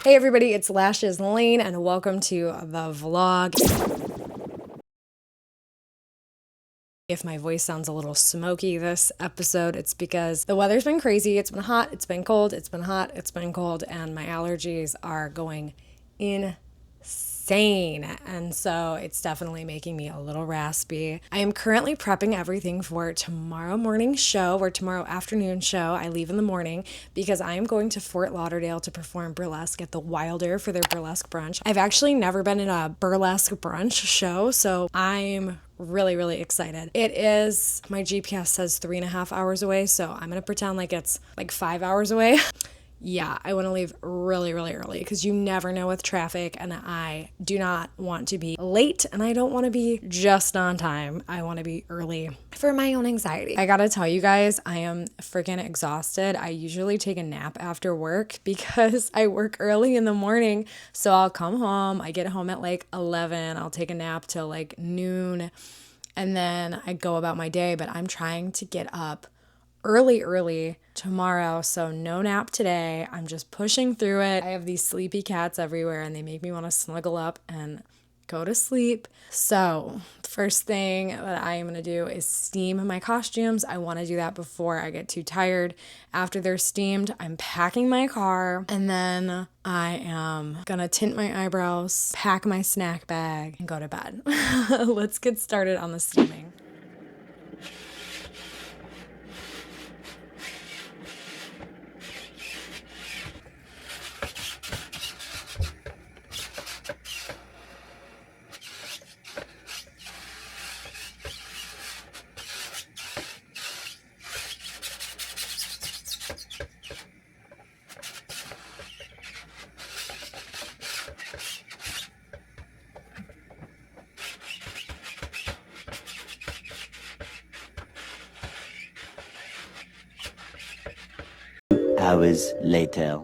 Hey everybody, it's Lashes Lane and welcome to the vlog. If my voice sounds a little smoky this episode, it's because the weather's been crazy. It's been hot, it's been cold, it's been hot, it's been cold, and my allergies are going insane. And so it's definitely making me a little raspy. I am currently prepping everything for tomorrow morning's show or tomorrow afternoon show. I leave in the morning because I am going to Fort Lauderdale to perform burlesque at the Wilder for their Burlesque Brunch. I've actually never been in a Burlesque Brunch show, so I'm really excited. It is, my GPS says 3.5 hours away, so I'm gonna pretend like it's like 5 hours away. Yeah, I want to leave really early because you never know with traffic, and I do not want to be late, and I don't want to be just on time. I want to be early for my own anxiety. I gotta tell you guys, I am freaking exhausted. I usually take a nap after work because I work early in the morning. So I'll come home, I get home at like 11, I'll take a nap till like noon, and then I go about my day. But I'm trying to get up early tomorrow, so no nap today. I'm just pushing through it. I have these sleepy cats everywhere and they make me want to snuggle up and go to sleep. So the first thing that I am going to do is steam my costumes. I want to do that before I get too tired. After they're steamed, I'm packing my car, and then I am gonna tint my eyebrows, pack my snack bag, and go to bed. Let's get started on the steaming. Hours later.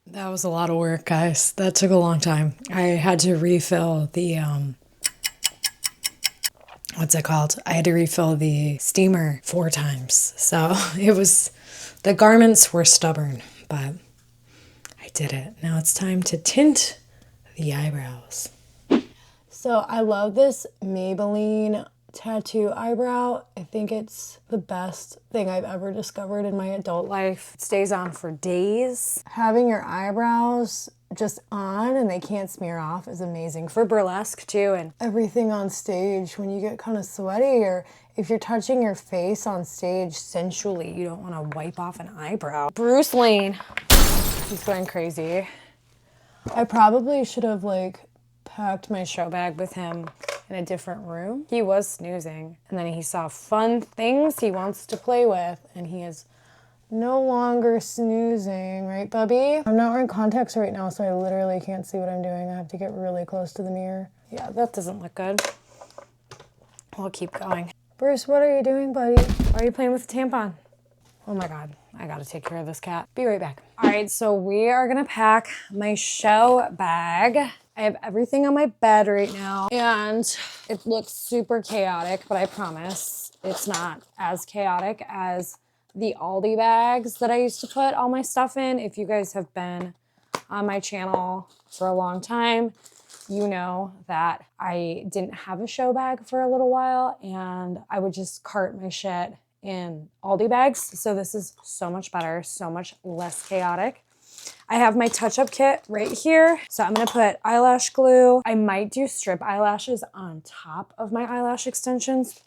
That was a lot of work, guys. That took a long time. I had to refill the, what's it called? I had to refill the steamer 4 times. So the garments were stubborn, but I did it. Now it's time to tint the eyebrows. So I love this Maybelline tattoo eyebrow. I think it's the best thing I've ever discovered in my adult life. It stays on for days. Having your eyebrows just on and they can't smear off is amazing for burlesque too, and everything on stage. When you get kind of sweaty, or if you're touching your face on stage sensually, you don't want to wipe off an eyebrow. Bruce Lane, he's going crazy. I probably should have packed my show bag with him in a different room. He was snoozing, and then he saw fun things he wants to play with, and he is no longer snoozing, right, Bubby? I'm not wearing contacts right now, so I literally can't see what I'm doing. I have to get really close to the mirror. Yeah, that doesn't look good. We'll keep going. Bruce, what are you doing, buddy? Why are you playing with the tampon? Oh my God, I gotta take care of this cat. Be right back. All right, so we are gonna pack my show bag. I have everything on my bed right now, and it looks super chaotic, but I promise it's not as chaotic as the Aldi bags that I used to put all my stuff in. If you guys have been on my channel for a long time, you know that I didn't have a show bag for a little while, and I would just cart my shit in Aldi bags. So this is so much better, so much less chaotic. I have my touch-up kit right here. So I'm gonna put eyelash glue. I might do strip eyelashes on top of my eyelash extensions.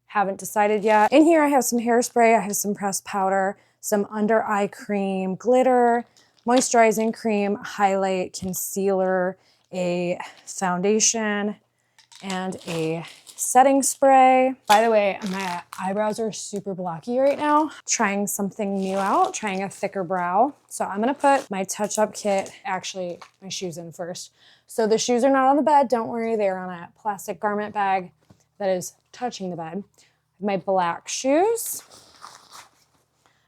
Haven't decided yet. In here I have some hairspray, I have some pressed powder, some under eye cream, glitter, moisturizing cream, highlight, concealer, a foundation, and a setting spray. By the way, my eyebrows are super blocky right now. Trying something new out, trying a thicker brow. So I'm gonna put my touch-up kit, actually my shoes in first. So the shoes are not on the bed, don't worry, they're on a plastic garment bag that is touching the bed. My black shoes.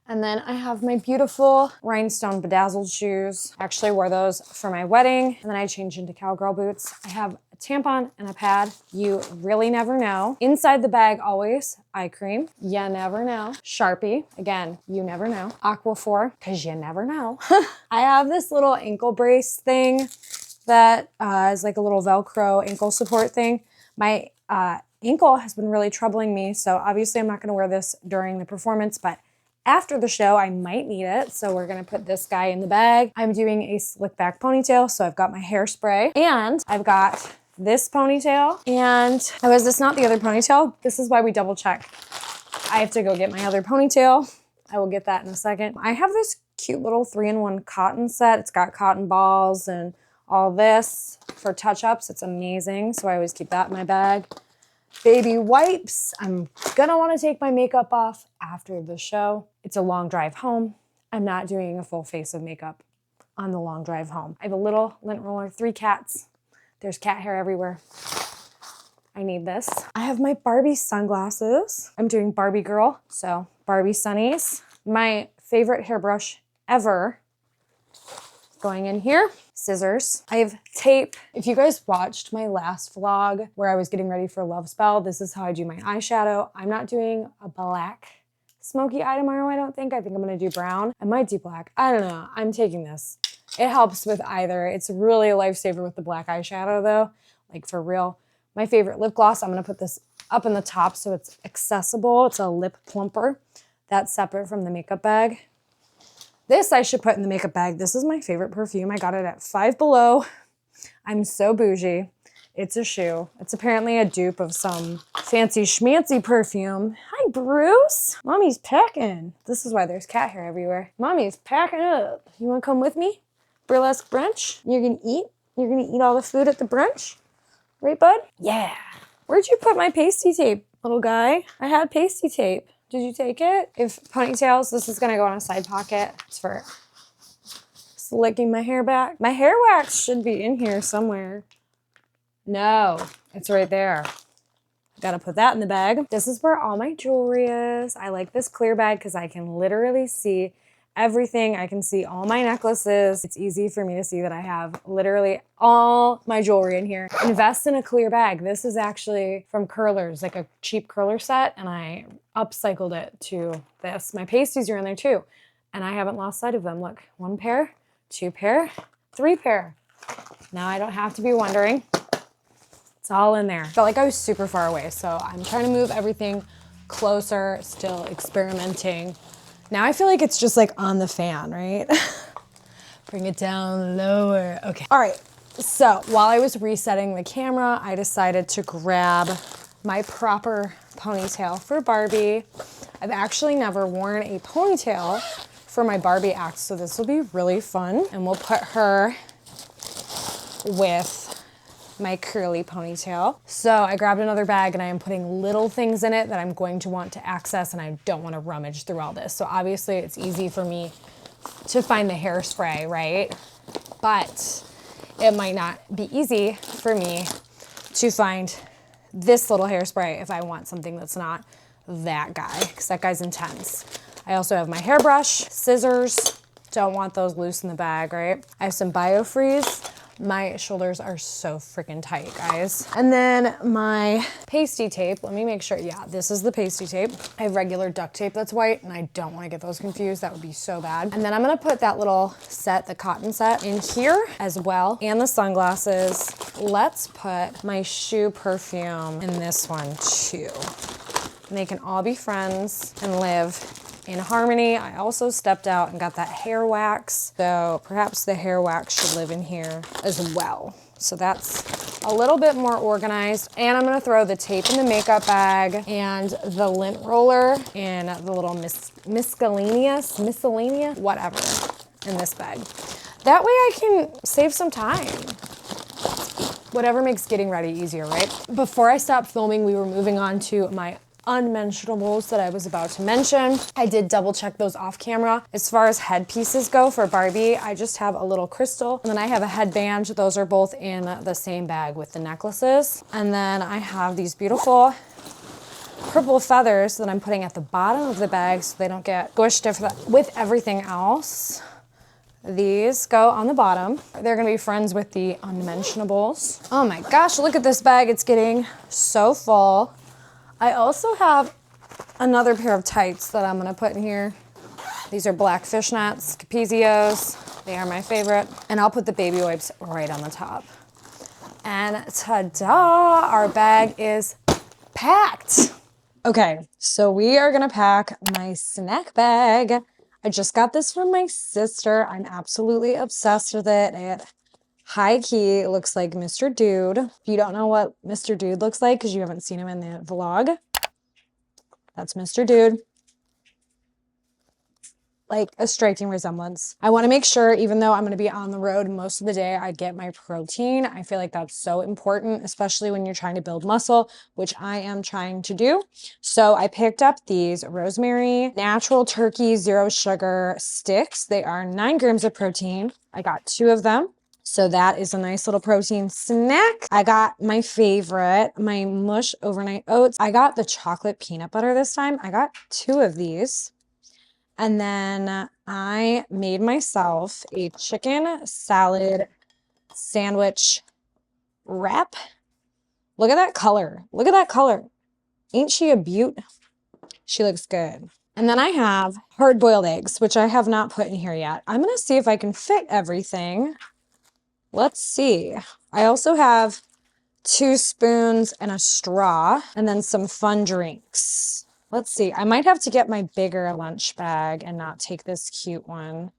And then I have my beautiful rhinestone bedazzled shoes. I actually wore those for my wedding, and then I changed into cowgirl boots. I have a tampon and a pad. You really never know. Inside the bag, always eye cream. You never know. Sharpie. Again, you never know. Aquaphor, because you never know. I have this little ankle brace thing that is like a little Velcro ankle support thing. My ankle has been really troubling me, so obviously I'm not going to wear this during the performance, but after the show, I might need it, so we're gonna put this guy in the bag. I'm doing a slick back ponytail, so I've got my hairspray, and I've got this ponytail, and oh, is this not the other ponytail? This is why we double check. I have to go get my other ponytail. I will get that in a second. I have this cute little 3-in-1 cotton set. It's got cotton balls and all this for touch-ups. It's amazing, so I always keep that in my bag. Baby wipes. I'm gonna wanna take my makeup off after the show. It's a long drive home. I'm not doing a full face of makeup on the long drive home. I have a little lint roller, 3 cats. There's cat hair everywhere. I need this. I have my Barbie sunglasses. I'm doing Barbie girl, so Barbie sunnies. My favorite hairbrush ever going in here. Scissors. I have tape. If you guys watched my last vlog where I was getting ready for Love Spell, this is how I do my eyeshadow. I'm not doing a black smoky eye tomorrow, I don't think. I think I'm gonna do brown. I might do black. I don't know. I'm taking this. It helps with either. It's really a lifesaver with the black eyeshadow though, like for real. My favorite lip gloss, I'm gonna put this up in the top so it's accessible. It's a lip plumper. That's separate from the makeup bag. This I should put in the makeup bag. This is my favorite perfume. I got it at Five Below. I'm so bougie. It's a shoe. It's apparently a dupe of some fancy schmancy perfume. Hi, Bruce. Mommy's packing. This is why there's cat hair everywhere. Mommy's packing up. You wanna come with me? Burlesque brunch? You're gonna eat? You're gonna eat all the food at the brunch? Right, bud? Yeah. Where'd you put my pasty tape, little guy? I had pasty tape. Did you take it? If ponytails, this is gonna go in a side pocket. It's for slicking my hair back. My hair wax should be in here somewhere. No, it's right there. Gotta put that in the bag. This is where all my jewelry is. I like this clear bag because I can literally see everything. I can see all my necklaces. It's easy for me to see that I have literally all my jewelry in here. Invest in a clear bag. This is actually from Curlers, like a cheap curler set, and I upcycled it to this. My pasties are in there too, and I haven't lost sight of them. Look, 1 pair, 2 pair, 3 pair. Now I don't have to be wondering. It's all in there. Felt like I was super far away, so I'm trying to move everything closer, still experimenting. Now I feel like it's just like on the fan, right? Bring it down lower. Okay. All right. So while I was resetting the camera, I decided to grab my proper ponytail for Barbie. I've actually never worn a ponytail for my Barbie act, so this will be really fun. And we'll put her with my curly ponytail. So I grabbed another bag and I am putting little things in it that I'm going to want to access, and I don't want to rummage through all this. So obviously it's easy for me to find the hairspray, right? But it might not be easy for me to find this little hairspray if I want something that's not that guy, because that guy's intense. I also have my hairbrush, scissors. Don't want those loose in the bag, right? I have some BioFreeze. My shoulders are so freaking tight, guys. And then my pasty tape. Let me make sure. Yeah, this is the pasty tape. I have regular duct tape that's white, and I don't want to get those confused. That would be so bad. And then I'm gonna put that little set, the cotton set, in here as well, and the sunglasses. Let's put my shoe perfume in this one too. And they can all be friends and live in harmony. I also stepped out and got that hair wax, so perhaps the hair wax should live in here as well. So that's a little bit more organized. And I'm gonna throw the tape in the makeup bag and the lint roller in the little miscellaneous, whatever, in this bag. That way I can save some time. Whatever makes getting ready easier, right? Before I stopped filming, we were moving on to my unmentionables that I was about to mention. I did double check those off camera. As far as headpieces go for Barbie, I just have a little crystal, and then I have a headband. Those are both in the same bag with the necklaces. And then I have these beautiful purple feathers that I'm putting at the bottom of the bag so they don't get squished with everything else. These go on the bottom. They're gonna be friends with the unmentionables. Oh my gosh, look at this bag. It's getting so full. I also have another pair of tights that I'm gonna put in here. These are black fishnets, Capezios. They are my favorite. And I'll put the baby wipes right on the top. And ta-da, our bag is packed. Okay, so we are gonna pack my snack bag. I just got this from my sister. I'm absolutely obsessed with it. It high key looks like Mr. Dude. If you don't know what Mr. Dude looks like because you haven't seen him in the vlog, that's Mr. Dude. Like a striking resemblance. I want to make sure, even though I'm going to be on the road most of the day, I get my protein. I feel like that's so important, especially when you're trying to build muscle, which I am trying to do. So I picked up these rosemary natural turkey zero sugar sticks. They are 9 grams of protein. I got 2 of them. So that is a nice little protein snack. I got my favorite, my Mush overnight oats. I got the chocolate peanut butter this time. I got 2 of these. And then I made myself a chicken salad sandwich wrap. Look at that color. Look at that color. Ain't she a beaut? She looks good. And then I have hard-boiled eggs, which I have not put in here yet. I'm going to see if I can fit everything. Let's see. I also have 2 spoons and a straw, and then some fun drinks. Let's see. I might have to get my bigger lunch bag and not take this cute one.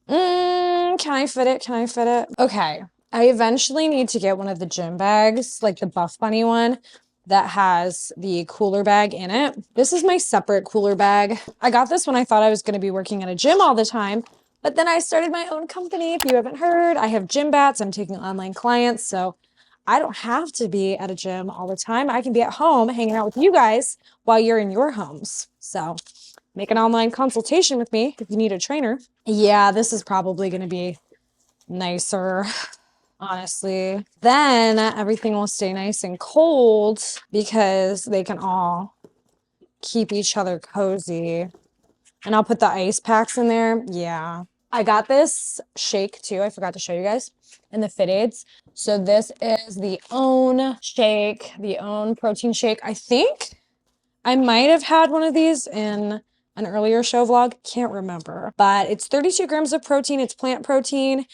Can I fit it? Can I fit it? Okay. I eventually need to get one of the gym bags, like the Buff Bunny one that has the cooler bag in it. This is my separate cooler bag. I got this when I thought I was going to be working at a gym all the time, but then I started my own company. If you haven't heard, I have gym bats. I'm taking online clients, so I don't have to be at a gym all the time. I can be at home hanging out with you guys while you're in your homes. So make an online consultation with me if you need a trainer. Yeah, this is probably going to be nicer, honestly. Then everything will stay nice and cold because they can all keep each other cozy. And I'll put the ice packs in there. Yeah. I got this shake too. I forgot to show you guys in the Fit Aids. So this is the OWN shake, the OWN protein shake. I think I might have had one of these in an earlier show vlog. Can't remember. But it's 32 grams of protein. It's plant protein. And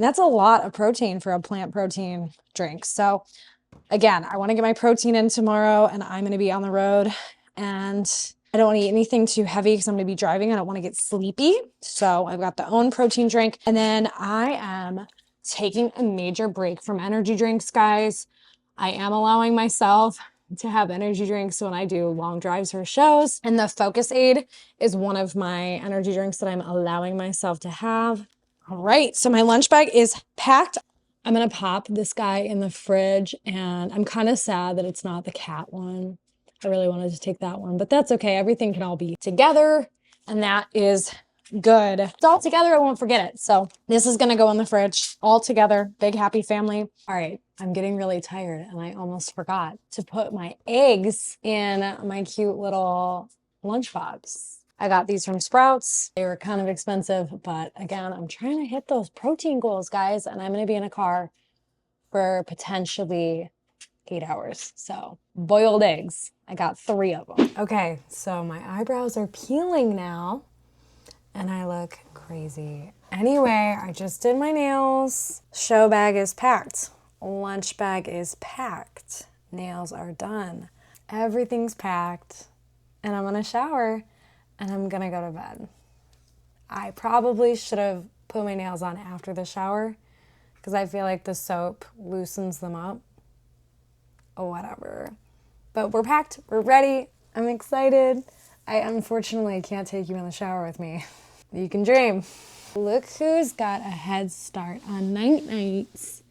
that's a lot of protein for a plant protein drink. So again, I want to get my protein in tomorrow and I'm going to be on the road. And I don't want to eat anything too heavy because I'm going to be driving. I don't want to get sleepy. So I've got the OWN protein drink. And then I am taking a major break from energy drinks, guys. I am allowing myself to have energy drinks when I do long drives or shows. And the Focus Aid is one of my energy drinks that I'm allowing myself to have. All right, so my lunch bag is packed. I'm going to pop this guy in the fridge, and I'm kind of sad that it's not the cat one. I really wanted to take that one, but that's okay. Everything can all be together, and that is good. It's all together, I won't forget it. So this is gonna go in the fridge all together. Big happy family. All right, I'm getting really tired and I almost forgot to put my eggs in my cute little lunchbox. I got these from Sprouts. They were kind of expensive, but again, I'm trying to hit those protein goals, guys, and I'm gonna be in a car for potentially 8 hours. So boiled eggs, I got 3 of them. Okay, so my eyebrows are peeling now and I look crazy. Anyway, I just did my nails. Show bag is packed. Lunch bag is packed. Nails are done. Everything's packed. And I'm gonna shower and I'm gonna go to bed. I probably should have put my nails on after the shower because I feel like the soap loosens them up. Or whatever. But we're packed, we're ready. I'm excited. I unfortunately can't take you in the shower with me. You can dream. Look who's got a head start on night nights.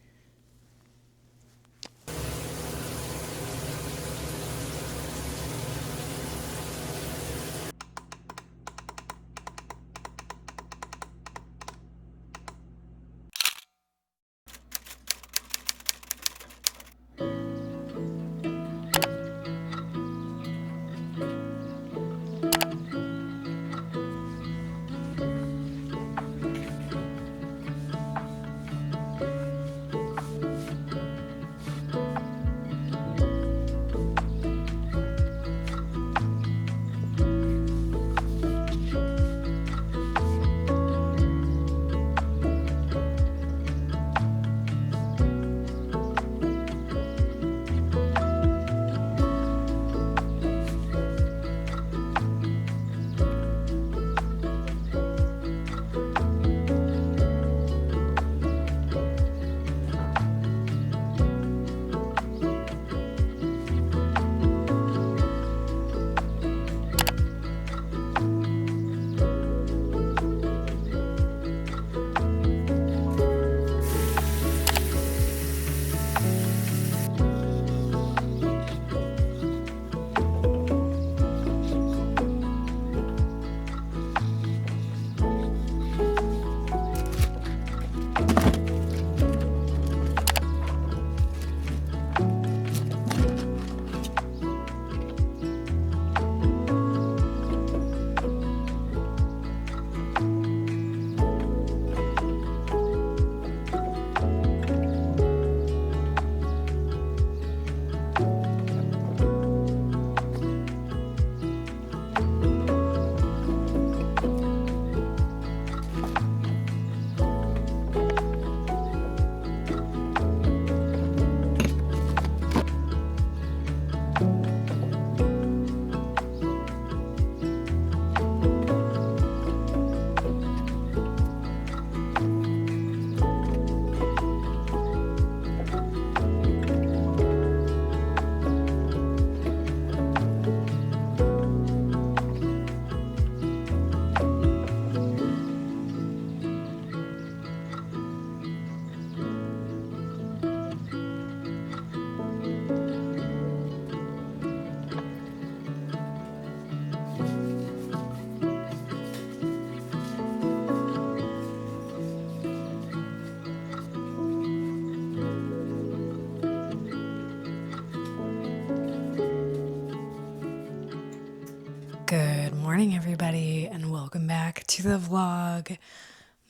Good morning, everybody, and welcome back to the vlog.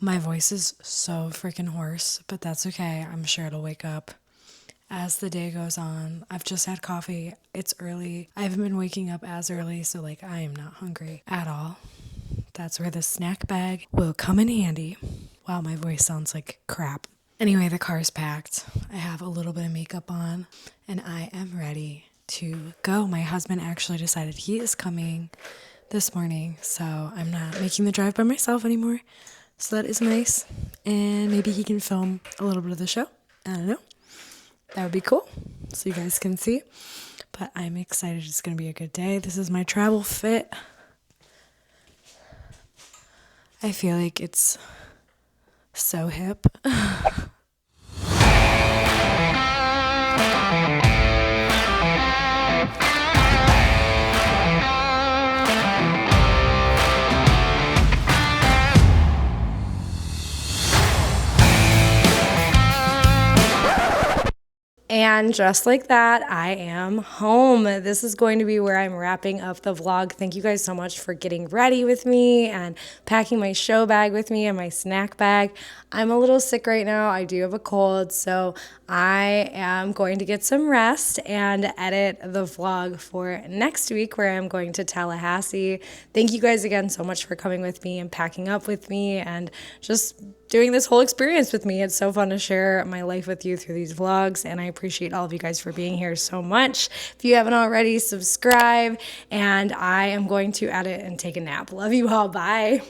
My voice is so freaking hoarse, but that's okay. I'm sure it'll wake up as the day goes on. I've just had coffee. It's early. I haven't been waking up as early, so like I am not hungry at all. That's where the snack bag will come in handy. Wow, my voice sounds like crap. Anyway, the car's packed. I have a little bit of makeup on, and I am ready to go. My husband actually decided he is coming this morning, so I'm not making the drive by myself anymore. So that is nice. And maybe he can film a little bit of the show. I don't know. That would be cool, so you guys can see. But I'm excited. It's going to be a good day. This is my travel fit. I feel like it's so hip. And just like that, I am home. This is going to be where I'm wrapping up the vlog. Thank you guys so much for getting ready with me and packing my show bag with me and my snack bag. I'm a little sick right now. I do have a cold, so I am going to get some rest and edit the vlog for next week where I'm going to Tallahassee. Thank you guys again so much for coming with me and packing up with me and just doing this whole experience with me. It's so fun to share my life with you through these vlogs, and I appreciate all of you guys for being here so much. If you haven't already, subscribe, and I am going to edit and take a nap. Love you all. Bye.